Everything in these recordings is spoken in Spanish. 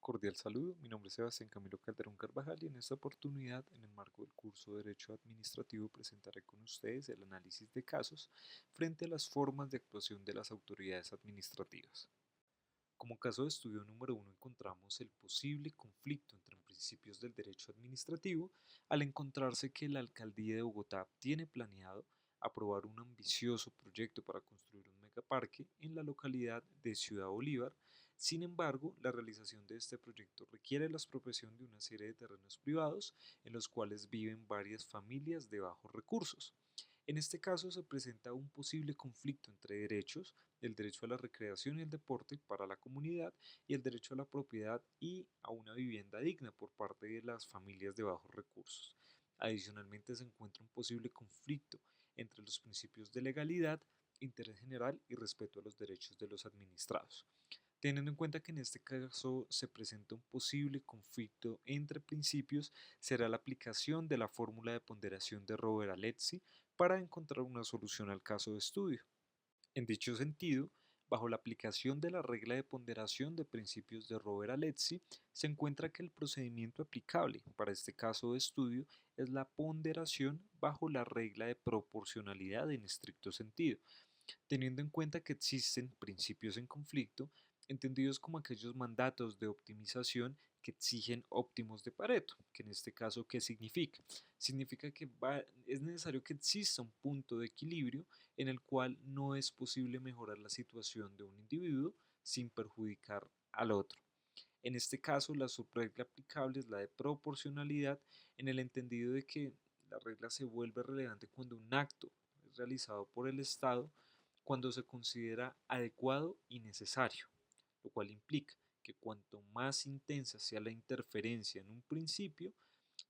Cordial saludo, mi nombre es Sebastián Camilo Calderón Carvajal y en esta oportunidad, en el marco del curso de Derecho Administrativo, presentaré con ustedes el análisis de casos frente a las formas de actuación de las autoridades administrativas. Como caso de estudio número uno encontramos el posible conflicto entre principios del derecho administrativo al encontrarse que la alcaldía de Bogotá tiene planeado aprobar un ambicioso proyecto para construir un megaparque en la localidad de Ciudad Bolívar. Sin embargo, la realización de este proyecto requiere la expropiación de una serie de terrenos privados en los cuales viven varias familias de bajos recursos. En este caso se presenta un posible conflicto entre derechos, el derecho a la recreación y el deporte para la comunidad y el derecho a la propiedad y a una vivienda digna por parte de las familias de bajos recursos. Adicionalmente se encuentra un posible conflicto entre los principios de legalidad, interés general y respeto a los derechos de los administrados. Teniendo en cuenta que en este caso se presenta un posible conflicto entre principios, será la aplicación de la fórmula de ponderación de Rover-Alexi para encontrar una solución al caso de estudio. En dicho sentido, bajo la aplicación de la regla de ponderación de principios de Rover-Alexi, se encuentra que el procedimiento aplicable para este caso de estudio es la ponderación bajo la regla de proporcionalidad en estricto sentido, teniendo en cuenta que existen principios en conflicto, entendidos como aquellos mandatos de optimización que exigen óptimos de Pareto, que en este caso, ¿qué significa? Significa que es necesario que exista un punto de equilibrio en el cual no es posible mejorar la situación de un individuo sin perjudicar al otro. En este caso, la subregla aplicable es la de proporcionalidad en el entendido de que la regla se vuelve relevante cuando un acto es realizado por el Estado cuando se considera adecuado y necesario, lo cual implica que cuanto más intensa sea la interferencia en un principio,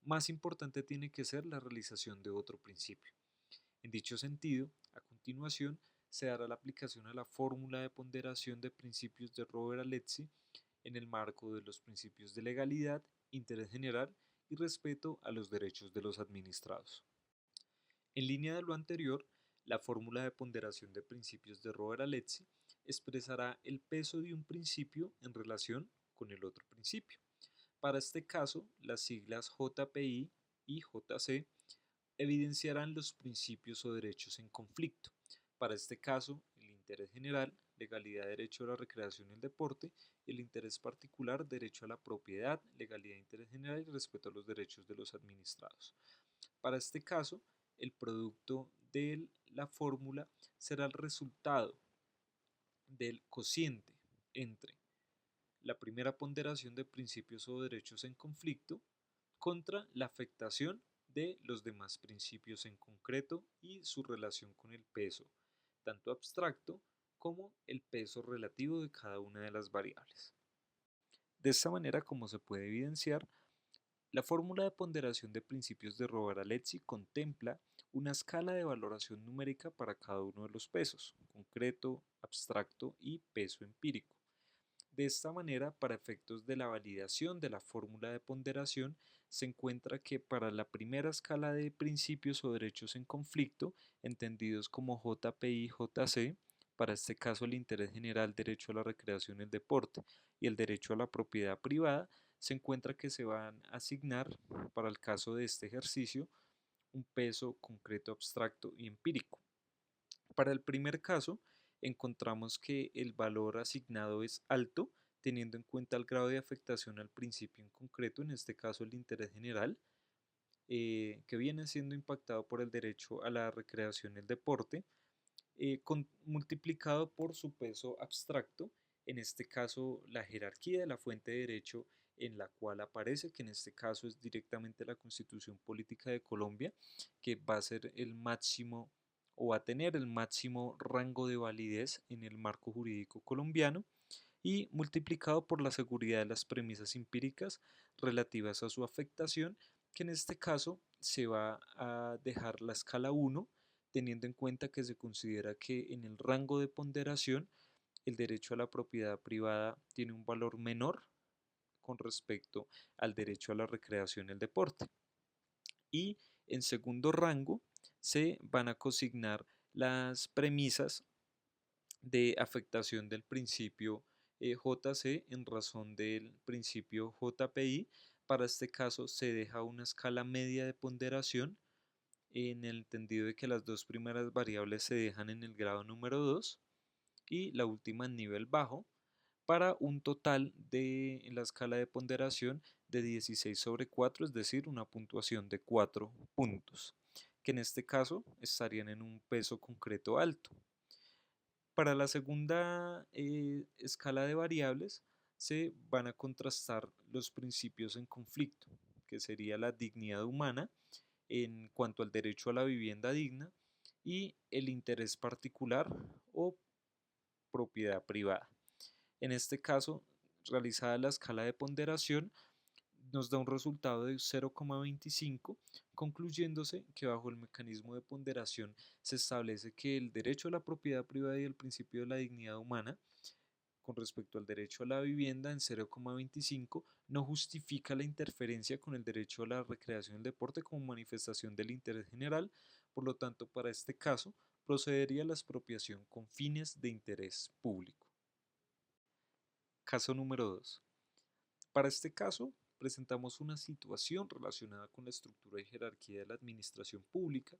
más importante tiene que ser la realización de otro principio. En dicho sentido, a continuación, se dará la aplicación a la fórmula de ponderación de principios de Rover-Alexi en el marco de los principios de legalidad, interés general y respeto a los derechos de los administrados. En línea de lo anterior, la fórmula de ponderación de principios de Rover-Alexi expresará el peso de un principio en relación con el otro principio. Para este caso, las siglas JPI y JC evidenciarán los principios o derechos en conflicto. Para este caso, el interés general, legalidad, derecho a la recreación y el deporte, y el interés particular, derecho a la propiedad, legalidad, interés general y respeto a los derechos de los administrados. Para este caso, el producto de la fórmula será el resultado del cociente entre la primera ponderación de principios o derechos en conflicto contra la afectación de los demás principios en concreto y su relación con el peso, tanto abstracto como el peso relativo de cada una de las variables. De esta manera, como se puede evidenciar, la fórmula de ponderación de principios de Rover-Alexi contempla una escala de valoración numérica para cada uno de los pesos, concreto, abstracto y peso empírico. De esta manera, para efectos de la validación de la fórmula de ponderación, se encuentra que para la primera escala de principios o derechos en conflicto, entendidos como JPI y JC, para este caso el interés general, derecho a la recreación y el deporte, y el derecho a la propiedad privada, se encuentra que se van a asignar, para el caso de este ejercicio, un peso concreto, abstracto y empírico. Para el primer caso, encontramos que el valor asignado es alto, teniendo en cuenta el grado de afectación al principio en concreto, en este caso el interés general, que viene siendo impactado por el derecho a la recreación y el deporte, multiplicado por su peso abstracto, en este caso la jerarquía de la fuente de derecho en la cual aparece, que en este caso es directamente la Constitución Política de Colombia, que va a ser el máximo o va a tener el máximo rango de validez en el marco jurídico colombiano y multiplicado por la seguridad de las premisas empíricas relativas a su afectación, que en este caso se va a dejar la escala 1, teniendo en cuenta que se considera que en el rango de ponderación el derecho a la propiedad privada tiene un valor menor con respecto al derecho a la recreación y el deporte. Y en segundo rango se van a consignar las premisas de afectación del principio JC en razón del principio JPI. Para este caso se deja una escala media de ponderación en el entendido de que las dos primeras variables se dejan en el grado número 2 y la última en nivel bajo, para un total de en la escala de ponderación de 16/4, es decir, una puntuación de 4 puntos, que en este caso estarían en un peso concreto alto. Para la segunda escala de variables se van a contrastar los principios en conflicto, que sería la dignidad humana en cuanto al derecho a la vivienda digna y el interés particular o propiedad privada. En este caso, realizada la escala de ponderación, nos da un resultado de 0,25, concluyéndose que bajo el mecanismo de ponderación se establece que el derecho a la propiedad privada y el principio de la dignidad humana con respecto al derecho a la vivienda en 0,25 no justifica la interferencia con el derecho a la recreación y el deporte como manifestación del interés general. Por lo tanto, para este caso, procedería la expropiación con fines de interés público. Caso número 2. Para este caso, presentamos una situación relacionada con la estructura y jerarquía de la administración pública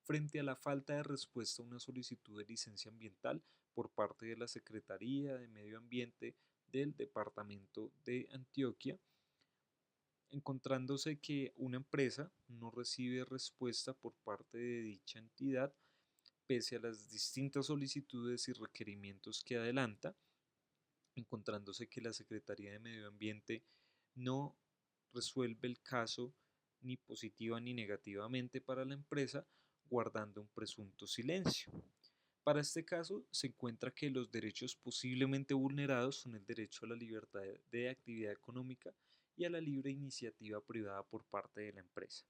frente a la falta de respuesta a una solicitud de licencia ambiental por parte de la Secretaría de Medio Ambiente del Departamento de Antioquia, encontrándose que una empresa no recibe respuesta por parte de dicha entidad pese a las distintas solicitudes y requerimientos que adelanta, encontrándose que la Secretaría de Medio Ambiente no resuelve el caso ni positiva ni negativamente para la empresa, guardando un presunto silencio. Para este caso, se encuentra que los derechos posiblemente vulnerados son el derecho a la libertad de actividad económica y a la libre iniciativa privada por parte de la empresa.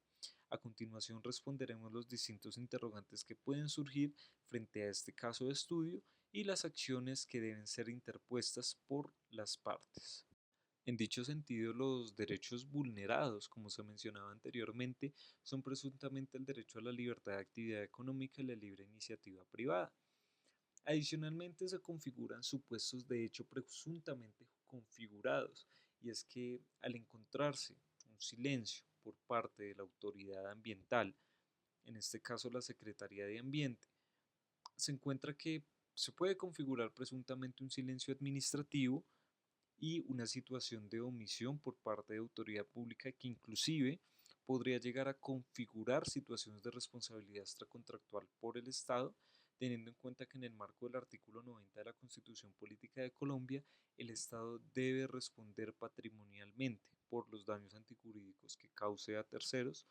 A continuación responderemos los distintos interrogantes que pueden surgir frente a este caso de estudio y las acciones que deben ser interpuestas por las partes. En dicho sentido, los derechos vulnerados, como se mencionaba anteriormente, son presuntamente el derecho a la libertad de actividad económica y la libre iniciativa privada. Adicionalmente, se configuran supuestos de hecho presuntamente configurados, y es que al encontrarse un silencio por parte de la autoridad ambiental, en este caso la Secretaría de Ambiente, se encuentra que se puede configurar presuntamente un silencio administrativo y una situación de omisión por parte de autoridad pública que inclusive podría llegar a configurar situaciones de responsabilidad extracontractual por el Estado, teniendo en cuenta que en el marco del artículo 90 de la Constitución Política de Colombia, el Estado debe responder patrimonialmente por los daños antijurídicos que cause a terceros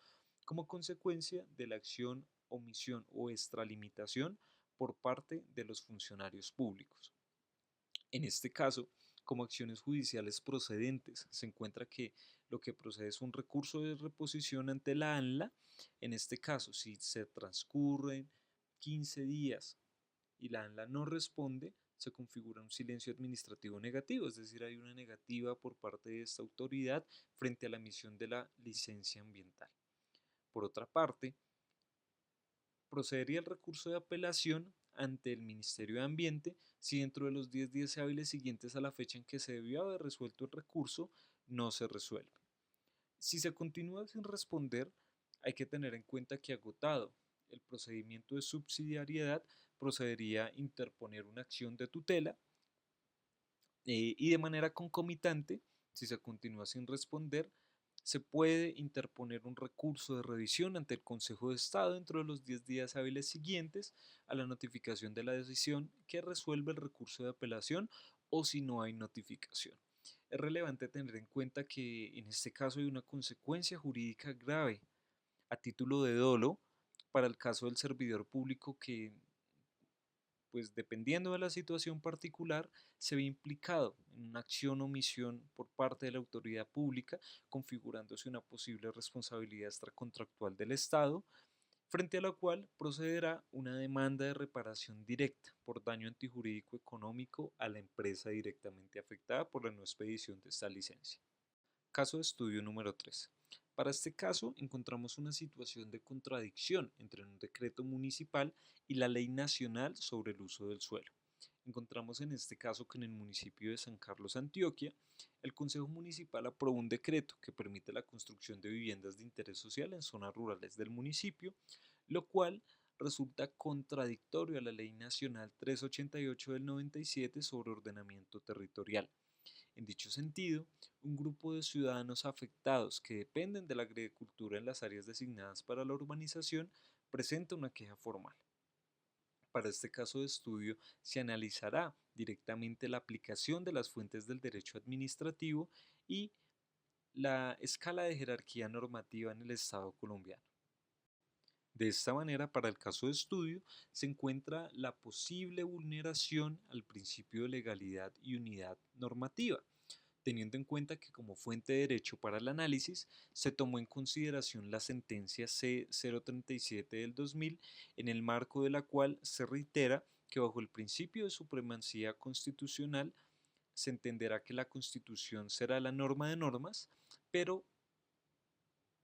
como consecuencia de la acción, omisión o extralimitación por parte de los funcionarios públicos. En este caso, como acciones judiciales procedentes, se encuentra que lo que procede es un recurso de reposición ante la ANLA. En este caso, si se transcurren 15 días y la ANLA no responde, se configura un silencio administrativo negativo, es decir, hay una negativa por parte de esta autoridad frente a la emisión de la licencia ambiental. Por otra parte, procedería el recurso de apelación ante el Ministerio de Ambiente si dentro de los 10 días hábiles siguientes a la fecha en que se debió haber resuelto el recurso no se resuelve. Si se continúa sin responder, hay que tener en cuenta que agotado el procedimiento de subsidiariedad, procedería a interponer una acción de tutela y de manera concomitante, si se continúa sin responder, se puede interponer un recurso de revisión ante el Consejo de Estado dentro de los 10 días hábiles siguientes a la notificación de la decisión que resuelve el recurso de apelación o si no hay notificación. Es relevante tener en cuenta que en este caso hay una consecuencia jurídica grave a título de dolo para el caso del servidor público que, pues dependiendo de la situación particular, se ve implicado en una acción o omisión por parte de la autoridad pública, configurándose una posible responsabilidad extracontractual del Estado, frente a la cual procederá una demanda de reparación directa por daño antijurídico económico a la empresa directamente afectada por la no expedición de esta licencia. Caso de estudio número 3. Para este caso encontramos una situación de contradicción entre un decreto municipal y la Ley Nacional sobre el Uso del Suelo. Encontramos en este caso que en el municipio de San Carlos, Antioquia, el Consejo Municipal aprobó un decreto que permite la construcción de viviendas de interés social en zonas rurales del municipio, lo cual resulta contradictorio a la Ley Nacional 388 del 97 sobre ordenamiento territorial. En dicho sentido, un grupo de ciudadanos afectados que dependen de la agricultura en las áreas designadas para la urbanización presenta una queja formal. Para este caso de estudio se analizará directamente la aplicación de las fuentes del derecho administrativo y la escala de jerarquía normativa en el Estado colombiano. De esta manera, para el caso de estudio, se encuentra la posible vulneración al principio de legalidad y unidad normativa, teniendo en cuenta que como fuente de derecho para el análisis se tomó en consideración la sentencia C-037 del 2000, en el marco de la cual se reitera que bajo el principio de supremacía constitucional se entenderá que la Constitución será la norma de normas, pero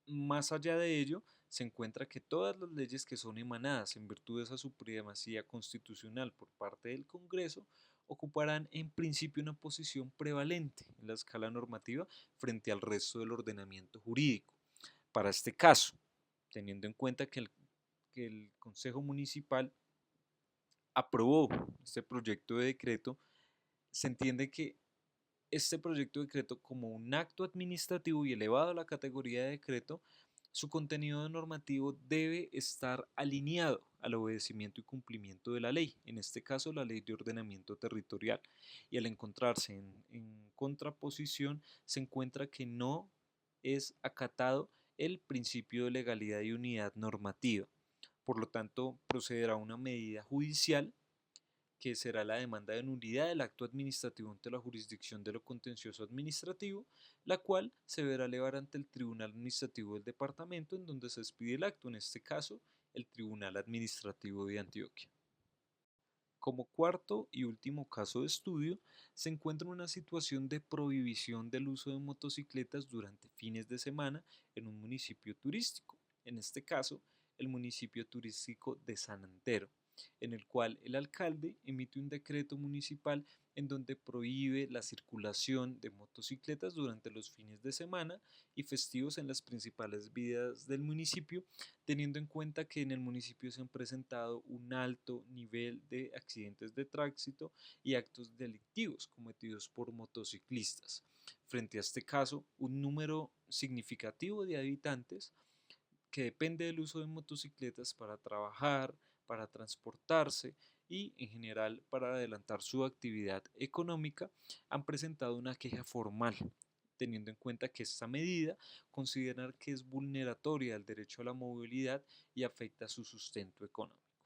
más allá de ello, se encuentra que todas las leyes que son emanadas en virtud de esa supremacía constitucional por parte del Congreso ocuparán en principio una posición prevalente en la escala normativa frente al resto del ordenamiento jurídico. Para este caso, teniendo en cuenta que el Consejo Municipal aprobó este proyecto de decreto, se entiende que este proyecto de decreto como un acto administrativo y elevado a la categoría de decreto, su contenido normativo debe estar alineado al obedecimiento y cumplimiento de la ley, en este caso la ley de ordenamiento territorial, y al encontrarse en contraposición se encuentra que no es acatado el principio de legalidad y unidad normativa. Por lo tanto, procederá una medida judicial que será la demanda de nulidad del acto administrativo ante la jurisdicción de lo contencioso administrativo, la cual se verá elevar ante el Tribunal Administrativo del Departamento en donde se expide el acto, en este caso, el Tribunal Administrativo de Antioquia. Como cuarto y último caso de estudio, se encuentra una situación de prohibición del uso de motocicletas durante fines de semana en un municipio turístico, en este caso, el municipio turístico de San Antero, en el cual el alcalde emite un decreto municipal en donde prohíbe la circulación de motocicletas durante los fines de semana y festivos en las principales vías del municipio, teniendo en cuenta que en el municipio se han presentado un alto nivel de accidentes de tránsito y actos delictivos cometidos por motociclistas. Frente a este caso, un número significativo de habitantes que depende del uso de motocicletas para trabajar, para transportarse y en general para adelantar su actividad económica, han presentado una queja formal, teniendo en cuenta que esta medida consideran que es vulneratoria al derecho a la movilidad y afecta su sustento económico.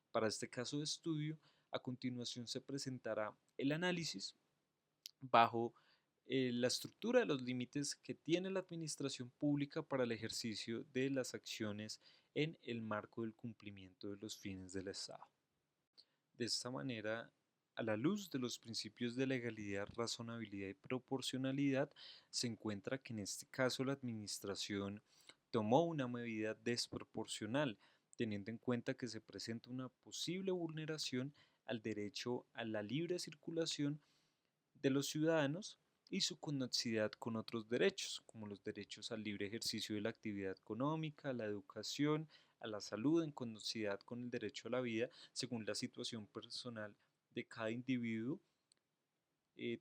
Para este caso de estudio, a continuación se presentará el análisis bajo la estructura de los límites que tiene la administración pública para el ejercicio de las acciones en el marco del cumplimiento de los fines del Estado. De esta manera, a la luz de los principios de legalidad, razonabilidad y proporcionalidad, se encuentra que en este caso la administración tomó una medida desproporcional, teniendo en cuenta que se presenta una posible vulneración al derecho a la libre circulación de los ciudadanos y su conexidad con otros derechos, como los derechos al libre ejercicio de la actividad económica, a la educación, a la salud, en conexidad con el derecho a la vida, según la situación personal de cada individuo,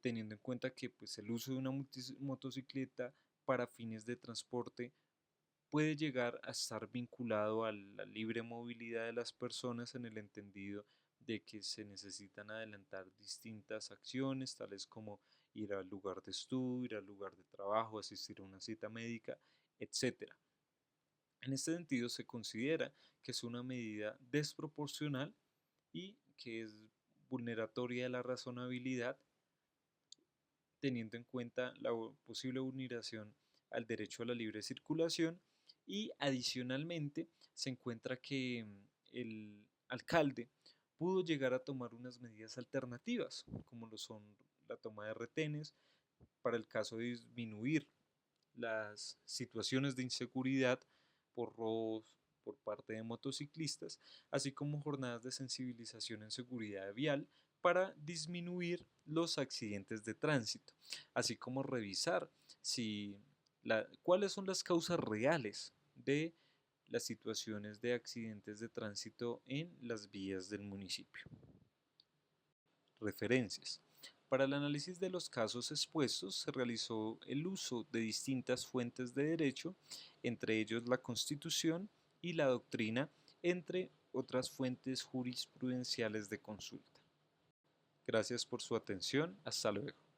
teniendo en cuenta que pues, el uso de una motocicleta para fines de transporte puede llegar a estar vinculado a la libre movilidad de las personas en el entendido de que se necesitan adelantar distintas acciones, tales como ir al lugar de estudio, ir al lugar de trabajo, asistir a una cita médica, etcétera. En este sentido, se considera que es una medida desproporcional y que es vulneratoria de la razonabilidad, teniendo en cuenta la posible vulneración al derecho a la libre circulación y adicionalmente se encuentra que el alcalde pudo llegar a tomar unas medidas alternativas, como lo son la toma de retenes, para el caso de disminuir las situaciones de inseguridad por robos por parte de motociclistas, así como jornadas de sensibilización en seguridad vial para disminuir los accidentes de tránsito, así como revisar cuáles son las causas reales de las situaciones de accidentes de tránsito en las vías del municipio. Referencias. Para el análisis de los casos expuestos se realizó el uso de distintas fuentes de derecho, entre ellos la Constitución y la doctrina, entre otras fuentes jurisprudenciales de consulta. Gracias por su atención. Hasta luego.